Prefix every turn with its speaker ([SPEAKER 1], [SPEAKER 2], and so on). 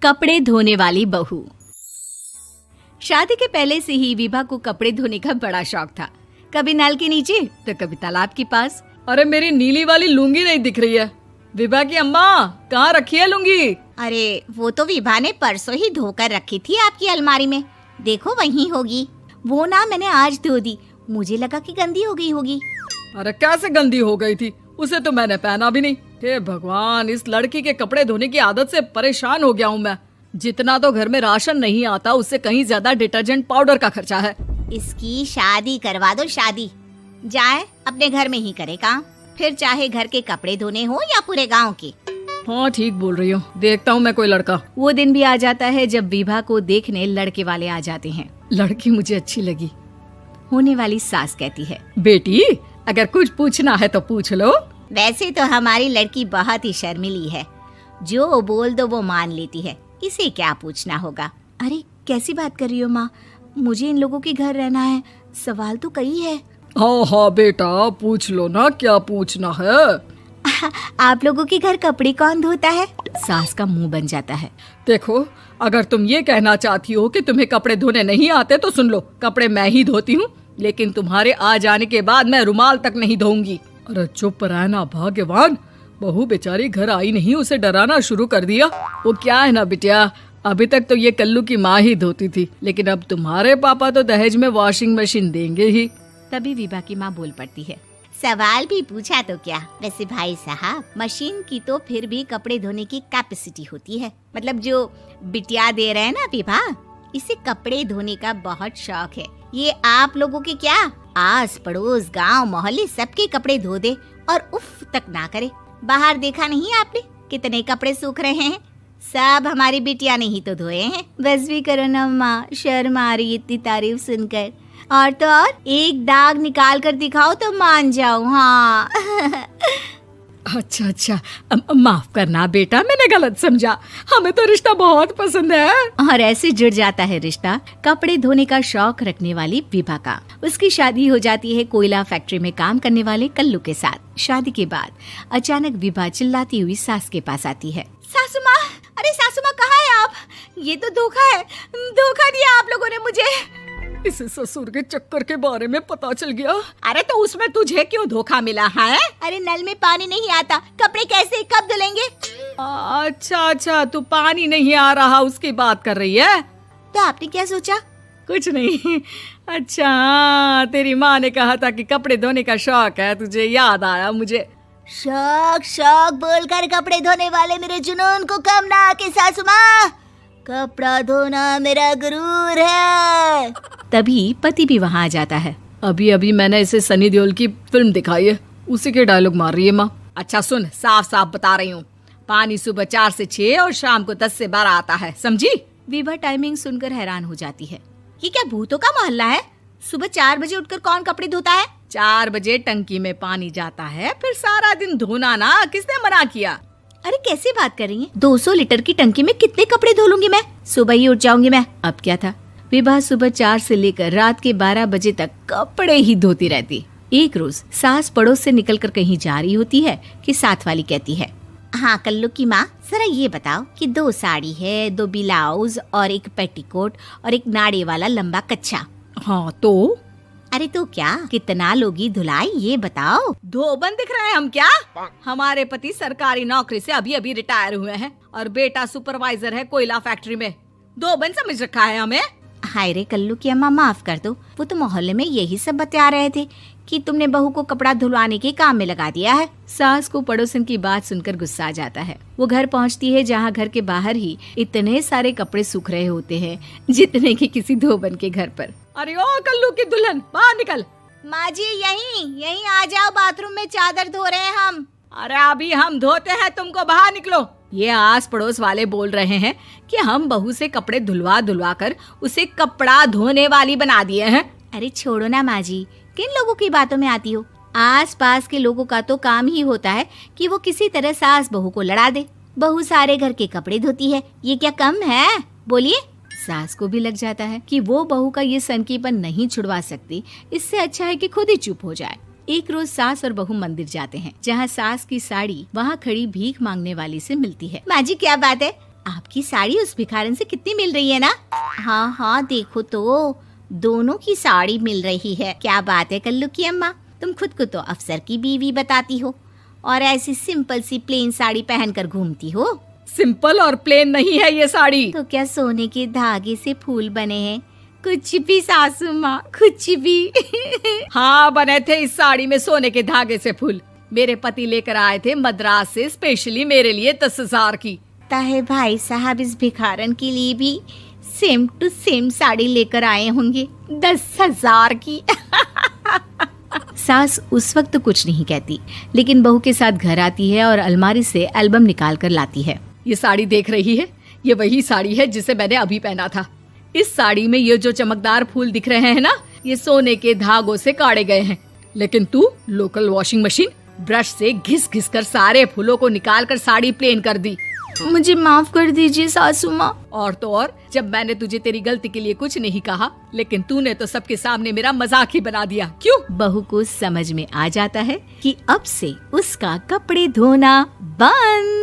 [SPEAKER 1] कपड़े धोने वाली बहू। शादी के पहले से ही विभा को कपड़े धोने का बड़ा शौक था। कभी नल के नीचे तो कभी तालाब के पास।
[SPEAKER 2] अरे मेरी नीली वाली लुंगी नहीं दिख रही है। विभा की अम्मा, कहाँ रखी है लुंगी?
[SPEAKER 3] अरे वो तो विभा ने परसों ही धोकर रखी थी आपकी अलमारी में, देखो वहीं होगी। वो ना मैंने आज धो दी, मुझे लगा कि गंदी हो गई होगी।
[SPEAKER 2] अरे कैसे गंदी हो गई थी? उसे तो मैंने पहना भी नहीं। हे भगवान, इस लड़की के कपड़े धोने की आदत से परेशान हो गया हूँ मैं। जितना तो घर में राशन नहीं आता, उससे कहीं ज्यादा डिटर्जेंट पाउडर का खर्चा है।
[SPEAKER 3] इसकी शादी करवा दो, शादी। जाए अपने घर में ही करे काम, फिर चाहे घर के कपड़े धोने हो या पूरे गांव के।
[SPEAKER 2] हाँ ठीक बोल रही हो, देखता हूँ मैं कोई लड़का।
[SPEAKER 1] वो दिन भी आ जाता है जब विभा को देखने लड़के वाले आ जाते हैं।
[SPEAKER 2] लड़की मुझे अच्छी लगी।
[SPEAKER 1] होने वाली सास कहती है,
[SPEAKER 2] बेटी अगर कुछ पूछना है तो पूछ लो।
[SPEAKER 3] वैसे तो हमारी लड़की बहुत ही शर्मीली है, जो बोल दो वो मान लेती है, इसे क्या पूछना होगा।
[SPEAKER 1] अरे कैसी बात कर रही हो माँ, मुझे इन लोगों के घर रहना है, सवाल तो कई है।
[SPEAKER 2] हाँ हाँ बेटा, पूछ लो ना, क्या पूछना है।
[SPEAKER 1] आप लोगों के घर कपड़े कौन धोता है? सास का मुंह बन जाता है।
[SPEAKER 2] देखो, अगर तुम ये कहना चाहती हो कि तुम्हें कपड़े धोने नहीं आते तो सुन लो, कपड़े मैं ही धोती हूँ, लेकिन तुम्हारे आ जाने के बाद मैं रुमाल तक नहीं धोऊंगी। अरे चुप रहना भाग्यवान, बहू बेचारी घर आई नहीं, उसे डराना शुरू कर दिया। वो क्या है ना बिटिया, अभी तक तो ये कल्लू की माँ ही धोती थी, लेकिन अब तुम्हारे पापा तो दहेज में वॉशिंग मशीन देंगे ही।
[SPEAKER 1] तभी विभा की माँ बोल पड़ती है,
[SPEAKER 3] सवाल भी पूछा तो क्या। वैसे भाई साहब, मशीन की तो फिर भी कपड़े धोने की कैपेसिटी होती है। मतलब जो बिटिया दे रहे हैं ना विभा, इसे कपड़े धोने का बहुत शौक है। ये आप लोगों के क्या, आस पड़ोस गांव मोहल्ले सबके कपड़े धो दे और उफ तक ना करे। बाहर देखा नहीं आपने कितने कपड़े सूख रहे हैं? सब हमारी बिटिया ने ही तो धोए हैं।
[SPEAKER 1] बस भी करो ना माँ, शर्म आ रही इतनी तारीफ सुनकर। और तो और एक दाग निकाल कर दिखाओ तो मान जाऊं। हाँ
[SPEAKER 2] अच्छा, माफ करना बेटा, मैंने गलत समझा। हमें तो रिश्ता बहुत पसंद है।
[SPEAKER 1] और ऐसे जुड़ जाता है रिश्ता कपड़े धोने का शौक रखने वाली विभा का। उसकी शादी हो जाती है कोयला फैक्ट्री में काम करने वाले कल्लू के साथ। शादी के बाद अचानक विभा चिल्लाती हुई सास के पास आती है।
[SPEAKER 3] सासू माँ, अरे सासू माँ कहाँ है आप? ये तो धोखा है, धोखा दिया आप लोगों ने मुझे।
[SPEAKER 2] इसे ससुर के चक्कर के बारे में पता चल गया।
[SPEAKER 3] अरे तो उसमें तुझे क्यों धोखा मिला है? अरे नल में पानी नहीं आता, कपड़े कैसे कब धुलेंगे?
[SPEAKER 2] अच्छा, तू पानी नहीं आ रहा उसकी बात कर रही है।
[SPEAKER 3] तो आपने क्या सोचा?
[SPEAKER 2] कुछ नहीं। अच्छा, तेरी माँ ने कहा था कि कपड़े धोने का शौक है तुझे, याद आया मुझे।
[SPEAKER 3] शौक बोलकर कपड़े धोने वाले मेरे जुनून को कम ना आके सासू माँ, कपड़ा धोना मेरा गुरूर है।
[SPEAKER 1] तभी पति भी वहाँ आ जाता है।
[SPEAKER 2] अभी मैंने इसे सनी देओल की फिल्म दिखाई है, उसी के डायलॉग मार रही है माँ। अच्छा सुन, साफ बता रही हूँ, पानी सुबह 4 से 6 और शाम को 10 से 12 आता है, समझी?
[SPEAKER 1] विभा टाइमिंग सुनकर हैरान हो जाती है।
[SPEAKER 3] ये क्या भूतों का मोहल्ला है? सुबह 4 बजे उठकर कौन कपड़े धोता है?
[SPEAKER 2] 4 बजे टंकी में पानी जाता है, फिर सारा दिन धोना ना, किसने मना किया?
[SPEAKER 1] अरे कैसी बात कर रही हैं? 200 लीटर की टंकी में कितने कपड़े धो लूंगी मैं? सुबह ही उठ जाऊंगी मैं। अब क्या था, विभा सुबह 4 से लेकर रात के 12 बजे तक कपड़े ही धोती रहती। एक रोज सास पड़ोस से निकलकर कहीं जा रही होती है कि साथ वाली कहती है,
[SPEAKER 3] हाँ कल्लू की माँ, जरा ये बताओ कि 2 साड़ी है, 2 ब्लाउज और एक पेटीकोट और एक नाड़े वाला लंबा कच्छा।
[SPEAKER 2] हाँ तो?
[SPEAKER 3] अरे तो क्या, कितना लोगी धुलाई ये बताओ।
[SPEAKER 2] धोबन दिख रहे हैं हम क्या? हमारे पति सरकारी नौकरी से अभी रिटायर हुए हैं और बेटा सुपरवाइजर है कोयला फैक्ट्री में। धोबन समझ रखा है हमें?
[SPEAKER 3] हाय रे कल्लू की अम्मा, माफ कर दो, वो तो मोहल्ले में यही सब बता रहे थे कि तुमने बहू को कपड़ा धुलवाने के काम में लगा दिया है।
[SPEAKER 1] सास को पड़ोसन की बात सुनकर गुस्सा आ जाता है। वो घर पहुंचती है जहां घर के बाहर ही इतने सारे कपड़े सूख रहे होते हैं जितने कि किसी धोबन के घर पर।
[SPEAKER 2] अरे ओ कल्लू की दुल्हन, बाहर निकल।
[SPEAKER 3] माँ जी यहीं आ जाओ, बाथरूम में चादर धो रहे हैं हम।
[SPEAKER 2] अरे अभी हम धोते हैं, तुमको बाहर निकलो। ये आस पड़ोस वाले बोल रहे हैं कि हम बहू से कपड़े धुलवा कर उसे कपड़ा धोने वाली बना दिए हैं।
[SPEAKER 3] अरे छोड़ो ना माँ जी, किन लोगों की बातों में आती हो? आस पास के लोगों का तो काम ही होता है कि वो किसी तरह सास बहू को लड़ा दे। बहू सारे घर के कपड़े धोती है, ये क्या कम है? बोलिए।
[SPEAKER 1] सास को भी लग जाता है कि वो बहू का ये सनकीपन नहीं छुड़वा सकती, इससे अच्छा है कि खुद ही चुप हो जाए। एक रोज सास और बहू मंदिर जाते हैं, जहाँ सास की साड़ी वहाँ खड़ी भीख मांगने वाली से मिलती है।
[SPEAKER 3] माँ जी क्या बात है, आपकी साड़ी उस भिखारन से कितनी मिल रही है ना? हाँ हाँ देखो तो, दोनों की साड़ी मिल रही है। क्या बात है कल्लू की अम्मा, तुम खुद को तो अफसर की बीवी बताती हो और ऐसी सिंपल सी प्लेन साड़ी पहनकर घूमती हो।
[SPEAKER 2] सिंपल और प्लेन नहीं है ये साड़ी।
[SPEAKER 3] तो क्या सोने के धागे से फूल बने हैं? कुछ भी सासू माँ, कुछ भी।
[SPEAKER 2] हाँ बने थे इस साड़ी में सोने के धागे से फूल। मेरे पति लेकर आए थे मद्रास से स्पेशली मेरे लिए 10,000 की।
[SPEAKER 3] ताहे भाई साहब इस भिखारन के लिए भी सेम टू सेम साड़ी लेकर आए होंगे 10,000 की।
[SPEAKER 1] सास उस वक्त तो कुछ नहीं कहती, लेकिन बहू के साथ घर आती है और अलमारी से एल्बम निकाल कर लाती है।
[SPEAKER 2] ये साड़ी देख रही है, ये वही साड़ी है जिसे मैंने अभी पहना था। इस साड़ी में ये जो चमकदार फूल दिख रहे हैं ना, ये सोने के धागों से काढ़े गए हैं। लेकिन तू लोकल वॉशिंग मशीन ब्रश से घिस घिस कर सारे फूलों को निकाल कर साड़ी प्लेन कर दी।
[SPEAKER 1] मुझे माफ कर दीजिए सासू माँ।
[SPEAKER 2] और तो और, जब मैंने तुझे तेरी गलती के लिए कुछ नहीं कहा, लेकिन तूने तो सबके सामने मेरा मजाक ही बना दिया। क्यों?
[SPEAKER 1] बहू को समझ में आ जाता है कि अब से उसका कपड़े धोना बंद।